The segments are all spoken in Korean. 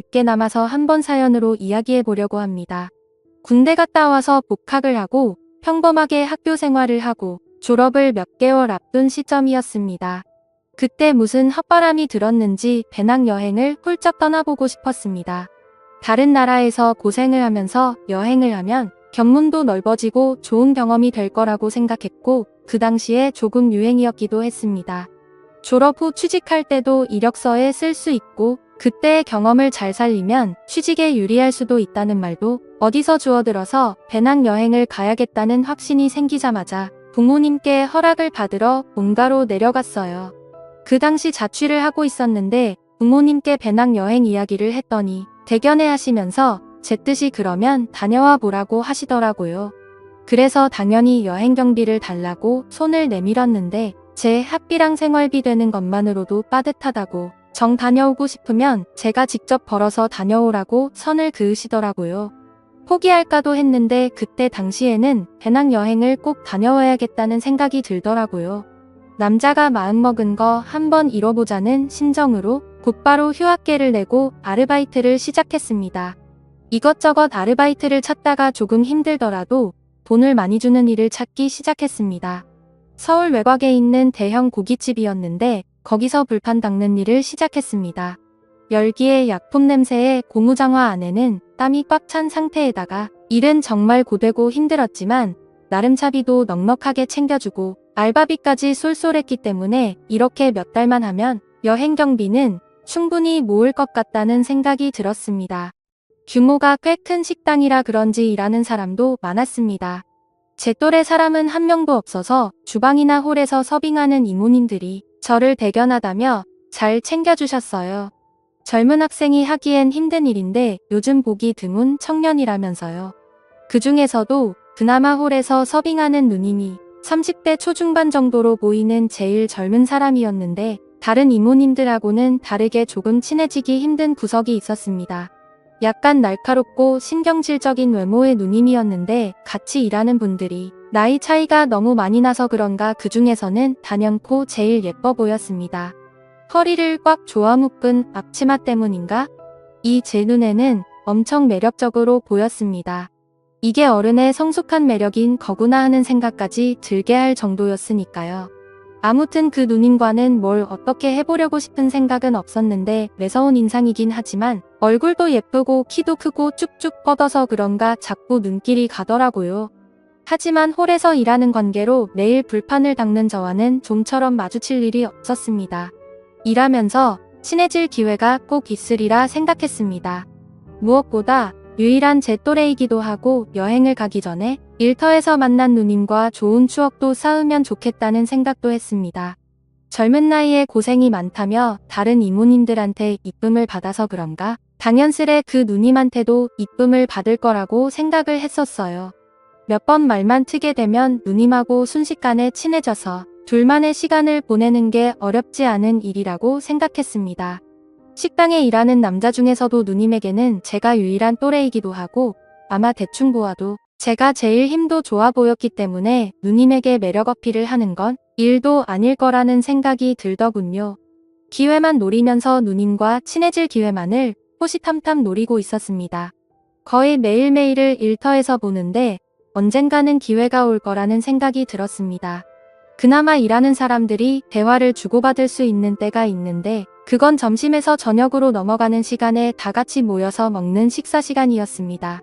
늦게 남아서 한번 사연으로 이야기해 보려고 합니다. 군대 갔다 와서 복학을 하고 평범하게 학교 생활을 하고 졸업을 몇 개월 앞둔 시점이었습니다. 그때 무슨 헛바람이 들었는지 배낭여행을 훌쩍 떠나보고 싶었습니다. 다른 나라에서 고생을 하면서 여행을 하면 견문도 넓어지고 좋은 경험이 될 거라고 생각했고 그 당시에 조금 유행이었기도 했습니다. 졸업 후 취직할 때도 이력서에 쓸 수 있고 그때의 경험을 잘 살리면 취직에 유리할 수도 있다는 말도 어디서 주워들어서 배낭여행을 가야겠다는 확신이 생기자마자 부모님께 허락을 받으러 본가로 내려갔어요. 그 당시 자취를 하고 있었는데 부모님께 배낭여행 이야기를 했더니 대견해 하시면서 제 뜻이 그러면 다녀와 보라고 하시더라고요. 그래서 당연히 여행 경비를 달라고 손을 내밀었는데 제 학비랑 생활비 되는 것만으로도 빠듯하다고 정 다녀오고 싶으면 제가 직접 벌어서 다녀오라고 선을 그으시더라고요. 포기할까도 했는데 그때 당시에는 배낭여행을 꼭 다녀와야겠다는 생각이 들더라고요. 남자가 마음먹은 거 한번 이뤄보자는 심정으로 곧바로 휴학계를 내고 아르바이트를 시작했습니다. 이것저것 아르바이트를 찾다가 조금 힘들더라도 돈을 많이 주는 일을 찾기 시작했습니다. 서울 외곽에 있는 대형 고깃집이었는데 거기서 불판 닦는 일을 시작했습니다. 열기에 약품 냄새에 고무장화 안에는 땀이 꽉 찬 상태에다가 일은 정말 고되고 힘들었지만 나름 차비도 넉넉하게 챙겨주고 알바비까지 쏠쏠했기 때문에 이렇게 몇 달만 하면 여행 경비는 충분히 모을 것 같다는 생각이 들었습니다. 규모가 꽤 큰 식당이라 그런지 일하는 사람도 많았습니다. 제 또래 사람은 한 명도 없어서 주방이나 홀에서 서빙하는 이모님들이 저를 대견하다며 잘 챙겨주셨어요. 젊은 학생이 하기엔 힘든 일인데 요즘 보기 드문 청년이라면서요. 그 중에서도 그나마 홀에서 서빙하는 누님이 30대 초중반 정도로 보이는 제일 젊은 사람이었는데 다른 이모님들하고는 다르게 조금 친해지기 힘든 구석이 있었습니다. 약간 날카롭고 신경질적인 외모의 누님이었는데 같이 일하는 분들이 나이 차이가 너무 많이 나서 그런가 그 중에서는 단연코 제일 예뻐 보였습니다. 허리를 꽉 조아 묶은 앞치마 때문인가? 이 제 눈에는 엄청 매력적으로 보였습니다. 이게 어른의 성숙한 매력인 거구나 하는 생각까지 들게 할 정도였으니까요. 아무튼 그 누님과는 뭘 어떻게 해보려고 싶은 생각은 없었는데 매서운 인상이긴 하지만 얼굴도 예쁘고 키도 크고 쭉쭉 뻗어서 그런가 자꾸 눈길이 가더라고요. 하지만 홀에서 일하는 관계로 매일 불판을 닦는 저와는 좀처럼 마주칠 일이 없었습니다. 일하면서 친해질 기회가 꼭 있으리라 생각했습니다. 무엇보다 유일한 제 또래이기도 하고 여행을 가기 전에 일터에서 만난 누님과 좋은 추억도 쌓으면 좋겠다는 생각도 했습니다. 젊은 나이에 고생이 많다며 다른 이모님들한테 이쁨을 받아서 그런가 당연스레 그 누님한테도 이쁨을 받을 거라고 생각을 했었어요. 몇 번 말만 트게 되면 누님하고 순식간에 친해져서 둘만의 시간을 보내는 게 어렵지 않은 일이라고 생각했습니다. 식당에 일하는 남자 중에서도 누님에게는 제가 유일한 또래이기도 하고 아마 대충 보아도 제가 제일 힘도 좋아 보였기 때문에 누님에게 매력 어필을 하는 건 일도 아닐 거라는 생각이 들더군요. 기회만 노리면서 누님과 친해질 기회만을 호시탐탐 노리고 있었습니다. 거의 매일매일을 일터에서 보는데 언젠가는 기회가 올 거라는 생각이 들었습니다. 그나마 일하는 사람들이 대화를 주고받을 수 있는 때가 있는데 그건 점심에서 저녁으로 넘어가는 시간에 다 같이 모여서 먹는 식사 시간이었습니다.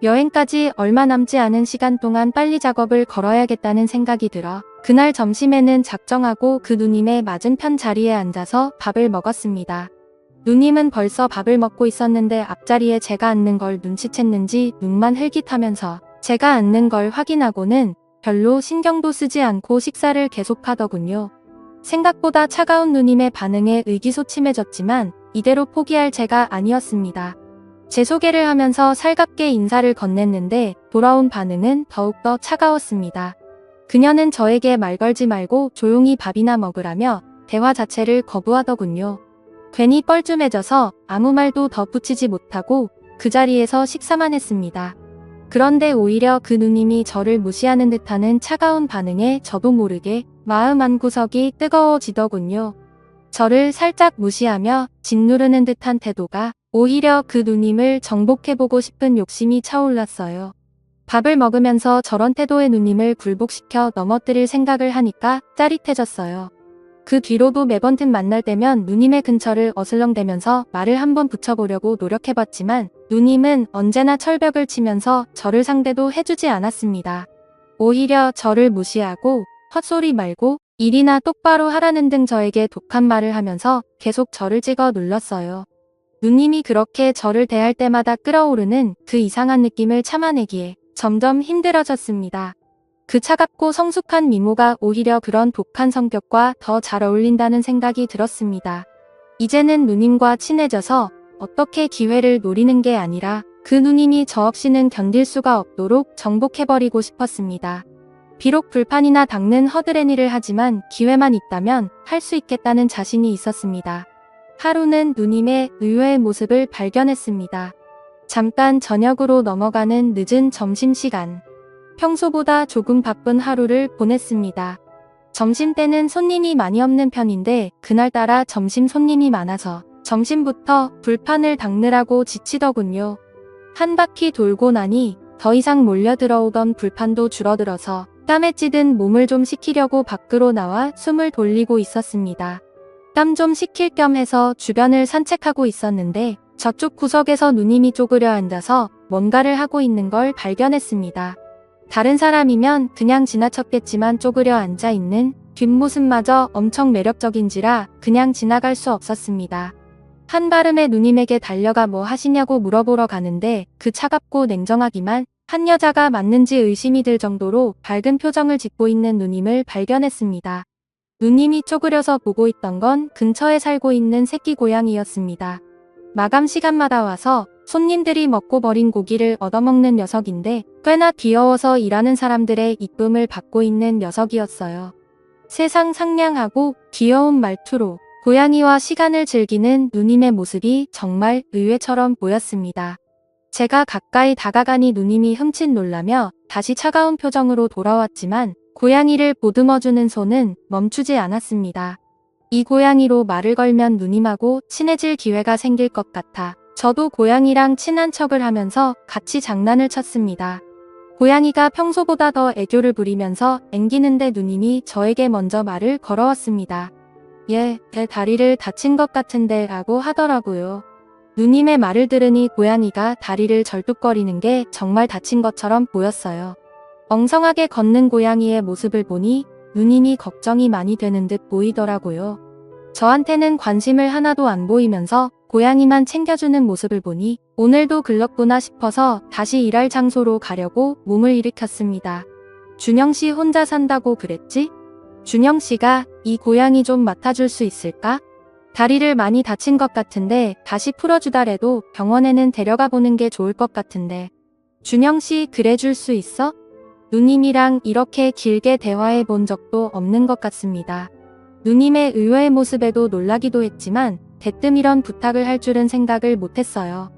여행까지 얼마 남지 않은 시간 동안 빨리 작업을 걸어야겠다는 생각이 들어 그날 점심에는 작정하고 그 누님의 맞은편 자리에 앉아서 밥을 먹었습니다. 누님은 벌써 밥을 먹고 있었는데 앞자리에 제가 앉는 걸 눈치챘는지 눈만 흘깃하면서 제가 앉는 걸 확인하고는 별로 신경도 쓰지 않고 식사를 계속하더군요. 생각보다 차가운 누님의 반응에 의기소침해졌지만 이대로 포기할 제가 아니었습니다. 제 소개를 하면서 살갑게 인사를 건넸는데 돌아온 반응은 더욱더 차가웠습니다. 그녀는 저에게 말 걸지 말고 조용히 밥이나 먹으라며 대화 자체를 거부하더군요. 괜히 뻘쭘해져서 아무 말도 덧붙이지 못하고 그 자리에서 식사만 했습니다. 그런데 오히려 그 누님이 저를 무시하는 듯하는 차가운 반응에 저도 모르게 마음 한구석이 뜨거워지더군요. 저를 살짝 무시하며 짓누르는 듯한 태도가 오히려 그 누님을 정복해보고 싶은 욕심이 차올랐어요. 밥을 먹으면서 저런 태도의 누님을 굴복시켜 넘어뜨릴 생각을 하니까 짜릿해졌어요. 그 뒤로도 매번 틈 만날 때면 누님의 근처를 어슬렁대면서 말을 한번 붙여보려고 노력해봤지만 누님은 언제나 철벽을 치면서 저를 상대도 해주지 않았습니다. 오히려 저를 무시하고 헛소리 말고 일이나 똑바로 하라는 등 저에게 독한 말을 하면서 계속 저를 찍어 눌렀어요. 누님이 그렇게 저를 대할 때마다 끓어오르는 그 이상한 느낌을 참아내기에 점점 힘들어졌습니다. 그 차갑고 성숙한 미모가 오히려 그런 독한 성격과 더 잘 어울린다는 생각이 들었습니다. 이제는 누님과 친해져서 어떻게 기회를 노리는 게 아니라 그 누님이 저 없이는 견딜 수가 없도록 정복해버리고 싶었습니다. 비록 불판이나 닦는 허드렛 일을 하지만 기회만 있다면 할 수 있겠다는 자신이 있었습니다. 하루는 누님의 의외의 모습을 발견했습니다. 잠깐 저녁으로 넘어가는 늦은 점심시간. 평소보다 조금 바쁜 하루를 보냈습니다. 점심때는 손님이 많이 없는 편인데 그날따라 점심 손님이 많아서 점심부터 불판을 닦느라고 지치더군요. 한 바퀴 돌고 나니 더 이상 몰려들어오던 불판도 줄어들어서 땀에 찌든 몸을 좀 식히려고 밖으로 나와 숨을 돌리고 있었습니다. 땀 좀 식힐 겸 해서 주변을 산책하고 있었는데 저쪽 구석에서 누님이 쪼그려 앉아서 뭔가를 하고 있는 걸 발견했습니다. 다른 사람이면 그냥 지나쳤겠지만 쪼그려 앉아있는 뒷모습마저 엄청 매력적인지라 그냥 지나갈 수 없었습니다. 한발음에 누님에게 달려가 뭐 하시냐고 물어보러 가는데 그 차갑고 냉정하기만 한 여자가 맞는지 의심이 들 정도로 밝은 표정을 짓고 있는 누님을 발견했습니다. 누님이 쪼그려서 보고 있던 건 근처에 살고 있는 새끼 고양이였습니다. 마감 시간마다 와서 손님들이 먹고 버린 고기를 얻어먹는 녀석인데 꽤나 귀여워서 일하는 사람들의 이쁨을 받고 있는 녀석이었어요. 세상 상냥하고 귀여운 말투로 고양이와 시간을 즐기는 누님의 모습이 정말 의외처럼 보였습니다. 제가 가까이 다가가니 누님이 흠칫 놀라며 다시 차가운 표정으로 돌아왔지만 고양이를 보듬어주는 손은 멈추지 않았습니다. 이 고양이로 말을 걸면 누님하고 친해질 기회가 생길 것 같아 저도 고양이랑 친한 척을 하면서 같이 장난을 쳤습니다. 고양이가 평소보다 더 애교를 부리면서 앵기는데 누님이 저에게 먼저 말을 걸어왔습니다. 예, 제 다리를 다친 것 같은데 라고 하더라고요. 누님의 말을 들으니 고양이가 다리를 절뚝거리는 게 정말 다친 것처럼 보였어요. 엉성하게 걷는 고양이의 모습을 보니 누님이 걱정이 많이 되는 듯 보이더라고요. 저한테는 관심을 하나도 안 보이면서 고양이만 챙겨주는 모습을 보니 오늘도 글렀구나 싶어서 다시 일할 장소로 가려고 몸을 일으켰습니다. 준영씨 혼자 산다고 그랬지? 준영씨가 이 고양이 좀 맡아줄 수 있을까? 다리를 많이 다친 것 같은데 다시 풀어주더라도 병원에는 데려가 보는 게 좋을 것 같은데. 준영씨 그래줄 수 있어? 누님이랑 이렇게 길게 대화해 본 적도 없는 것 같습니다. 누님의 의외의 모습에도 놀라기도 했지만 대뜸 이런 부탁을 할 줄은 생각을 못했어요.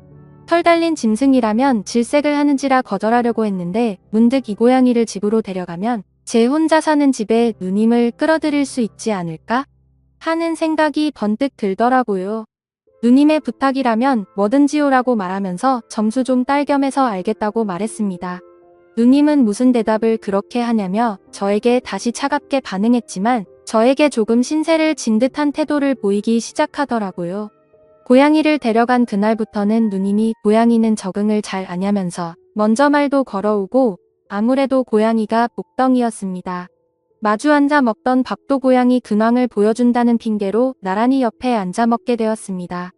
털 달린 짐승이라면 질색을 하는지라 거절하려고 했는데 문득 이 고양이를 집으로 데려가면 제 혼자 사는 집에 누님을 끌어들일 수 있지 않을까? 하는 생각이 번뜩 들더라고요. 누님의 부탁이라면 뭐든지 오라고 말하면서 점수 좀 딸 겸해서 알겠다고 말했습니다. 누님은 무슨 대답을 그렇게 하냐며 저에게 다시 차갑게 반응했지만 저에게 조금 신세를 진 듯한 태도를 보이기 시작하더라고요. 고양이를 데려간 그날부터는 누님이 고양이는 적응을 잘 아냐면서 먼저 말도 걸어오고 아무래도 고양이가 복덩이였습니다. 마주 앉아 먹던 밥도 고양이 근황을 보여준다는 핑계로 나란히 옆에 앉아 먹게 되었습니다.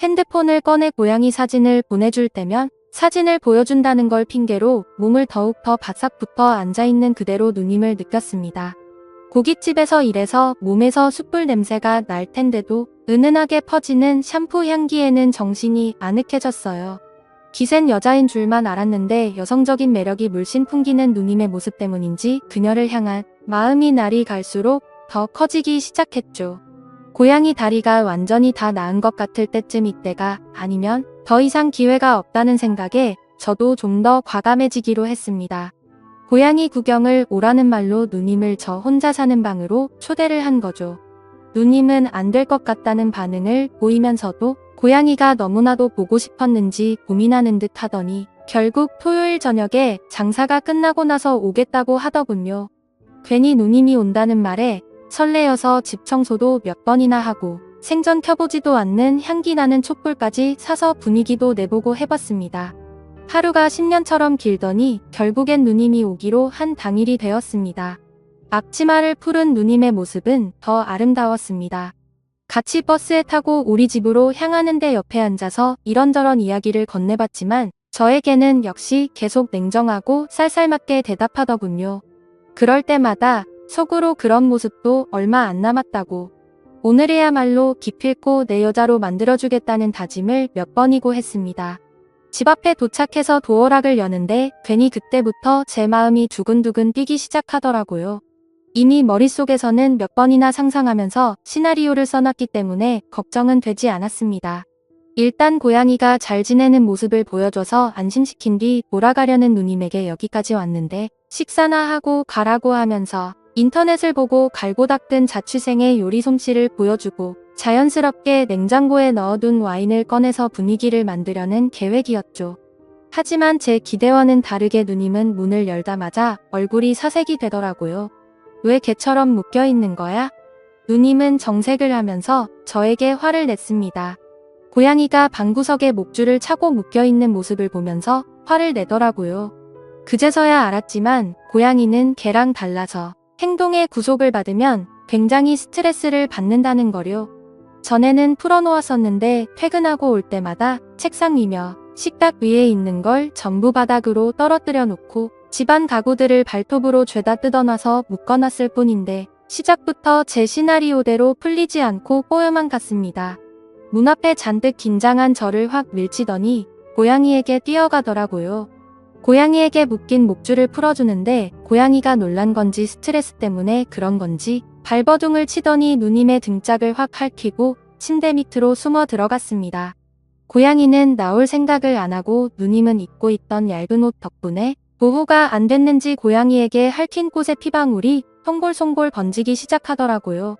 핸드폰을 꺼내 고양이 사진을 보내줄 때면 사진을 보여준다는 걸 핑계로 몸을 더욱 더 바싹 붙어 앉아있는 그대로 누님을 느꼈습니다. 고깃집에서 일해서 몸에서 숯불 냄새가 날 텐데도 은은하게 퍼지는 샴푸 향기에는 정신이 아늑해졌어요. 기센 여자인 줄만 알았는데 여성적인 매력이 물씬 풍기는 누님의 모습 때문인지 그녀를 향한 마음이 날이 갈수록 더 커지기 시작했죠. 고양이 다리가 완전히 다 나은 것 같을 때쯤 이때가 아니면 더 이상 기회가 없다는 생각에 저도 좀 더 과감해지기로 했습니다. 고양이 구경을 오라는 말로 누님을 저 혼자 사는 방으로 초대를 한 거죠. 누님은 안 될 것 같다는 반응을 보이면서도 고양이가 너무나도 보고 싶었는지 고민하는 듯 하더니 결국 토요일 저녁에 장사가 끝나고 나서 오겠다고 하더군요. 괜히 누님이 온다는 말에 설레어서 집 청소도 몇 번이나 하고 생전 켜보지도 않는 향기 나는 촛불까지 사서 분위기도 내보고 해봤습니다. 하루가 10년처럼 길더니 결국엔 누님이 오기로 한 당일이 되었습니다. 앞치마를 풀은 누님의 모습은 더 아름다웠습니다. 같이 버스에 타고 우리 집으로 향하는데 옆에 앉아서 이런저런 이야기를 건네봤지만 저에게는 역시 계속 냉정하고 쌀쌀맞게 대답하더군요. 그럴 때마다 속으로 그런 모습도 얼마 안 남았다고, 오늘이야말로 기필코 내 여자로 만들어주겠다는 다짐을 몇 번이고 했습니다. 집 앞에 도착해서 도어락을 여는데 괜히 그때부터 제 마음이 두근두근 뛰기 시작하더라고요. 이미 머릿속에서는 몇 번이나 상상하면서 시나리오를 써놨기 때문에 걱정은 되지 않았습니다. 일단 고양이가 잘 지내는 모습을 보여줘서 안심시킨 뒤 몰아가려는 누님에게 여기까지 왔는데 식사나 하고 가라고 하면서 인터넷을 보고 갈고 닦은 자취생의 요리 솜씨를 보여주고 자연스럽게 냉장고에 넣어둔 와인을 꺼내서 분위기를 만들려는 계획이었죠. 하지만 제 기대와는 다르게 누님은 문을 열자마자 얼굴이 사색이 되더라고요. 왜 개처럼 묶여있는 거야? 누님은 정색을 하면서 저에게 화를 냈습니다. 고양이가 방구석에 목줄을 차고 묶여있는 모습을 보면서 화를 내더라고요. 그제서야 알았지만 고양이는 개랑 달라서 행동에 구속을 받으면 굉장히 스트레스를 받는다는 거요. 전에는 풀어놓았었는데 퇴근하고 올 때마다 책상 위며 식탁 위에 있는 걸 전부 바닥으로 떨어뜨려 놓고 집안 가구들을 발톱으로 죄다 뜯어놔서 묶어놨을 뿐인데 시작부터 제 시나리오대로 풀리지 않고 꼬여만 갔습니다. 문 앞에 잔뜩 긴장한 저를 확 밀치더니 고양이에게 뛰어가더라고요. 고양이에게 묶인 목줄을 풀어주는데 고양이가 놀란 건지 스트레스 때문에 그런 건지 발버둥을 치더니 누님의 등짝을 확 핥히고 침대 밑으로 숨어 들어갔습니다. 고양이는 나올 생각을 안 하고 누님은 입고 있던 얇은 옷 덕분에 보호가 안 됐는지 고양이에게 핥힌 곳에 피방울이 송골송골 번지기 시작하더라고요.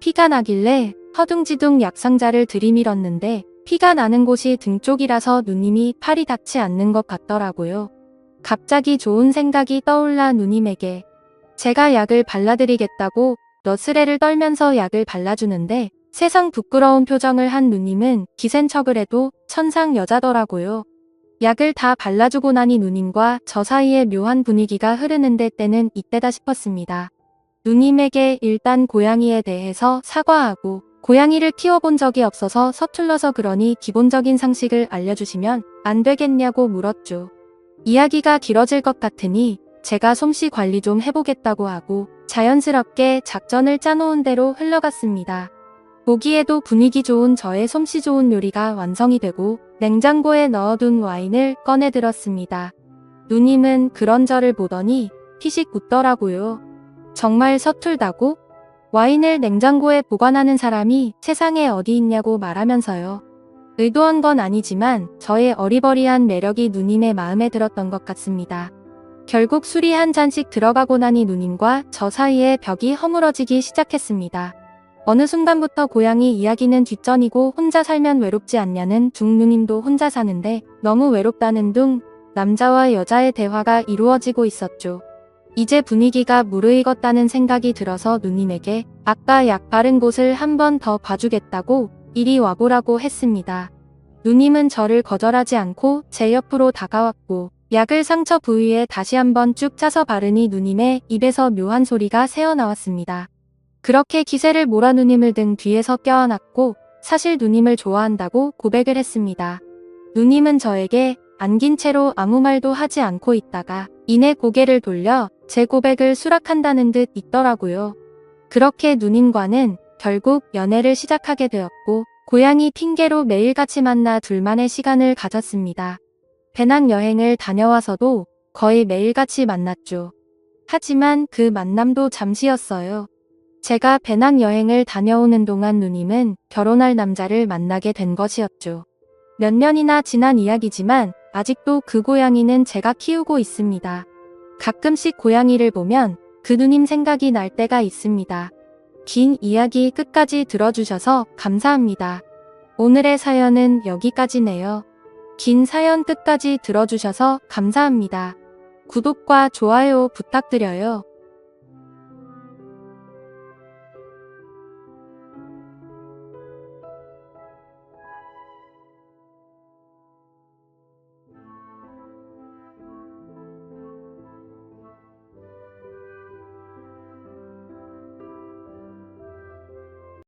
피가 나길래 허둥지둥 약상자를 들이밀었는데 피가 나는 곳이 등 쪽이라서 누님이 팔이 닿지 않는 것 같더라고요. 갑자기 좋은 생각이 떠올라 누님에게 제가 약을 발라드리겠다고 너스레를 떨면서 약을 발라주는데 세상 부끄러운 표정을 한 누님은 기센 척을 해도 천상 여자더라고요. 약을 다 발라주고 나니 누님과 저 사이에 묘한 분위기가 흐르는데 때는 이때다 싶었습니다. 누님에게 일단 고양이에 대해서 사과하고 고양이를 키워본 적이 없어서 서툴러서 그러니 기본적인 상식을 알려주시면 안 되겠냐고 물었죠. 이야기가 길어질 것 같으니 제가 솜씨 관리 좀 해보겠다고 하고 자연스럽게 작전을 짜놓은 대로 흘러갔습니다. 보기에도 분위기 좋은 저의 솜씨 좋은 요리가 완성이 되고 냉장고에 넣어둔 와인을 꺼내 들었습니다. 누님은 그런 저를 보더니 피식 웃더라고요. 정말 서툴다고? 와인을 냉장고에 보관하는 사람이 세상에 어디 있냐고 말하면서요. 의도한 건 아니지만 저의 어리버리한 매력이 누님의 마음에 들었던 것 같습니다. 결국 술이 한 잔씩 들어가고 나니 누님과 저 사이에 벽이 허물어지기 시작했습니다. 어느 순간부터 고양이 이야기는 뒷전이고 혼자 살면 외롭지 않냐는 둥 누님도 혼자 사는데 너무 외롭다는 둥 남자와 여자의 대화가 이루어지고 있었죠. 이제 분위기가 무르익었다는 생각이 들어서 누님에게 아까 약 바른 곳을 한 번 더 봐주겠다고 이리 와보라고 했습니다. 누님은 저를 거절하지 않고 제 옆으로 다가왔고 약을 상처 부위에 다시 한번 쭉 짜서 바르니 누님의 입에서 묘한 소리가 새어나왔습니다. 그렇게 기세를 몰아 누님을 등 뒤에서 껴안았고 사실 누님을 좋아한다고 고백을 했습니다. 누님은 저에게 안긴 채로 아무 말도 하지 않고 있다가 이내 고개를 돌려 제 고백을 수락한다는 듯 있더라고요. 그렇게 누님과는 결국 연애를 시작하게 되었고 고양이 핑계로 매일같이 만나 둘만의 시간을 가졌습니다. 배낭여행을 다녀와서도 거의 매일같이 만났죠. 하지만 그 만남도 잠시였어요. 제가 배낭여행을 다녀오는 동안 누님은 결혼할 남자를 만나게 된 것이었죠. 몇 년이나 지난 이야기지만 아직도 그 고양이는 제가 키우고 있습니다. 가끔씩 고양이를 보면 그 누님 생각이 날 때가 있습니다. 긴 이야기 끝까지 들어주셔서 감사합니다. 오늘의 사연은 여기까지네요. 긴 사연 끝까지 들어주셔서 감사합니다. 구독과 좋아요 부탁드려요.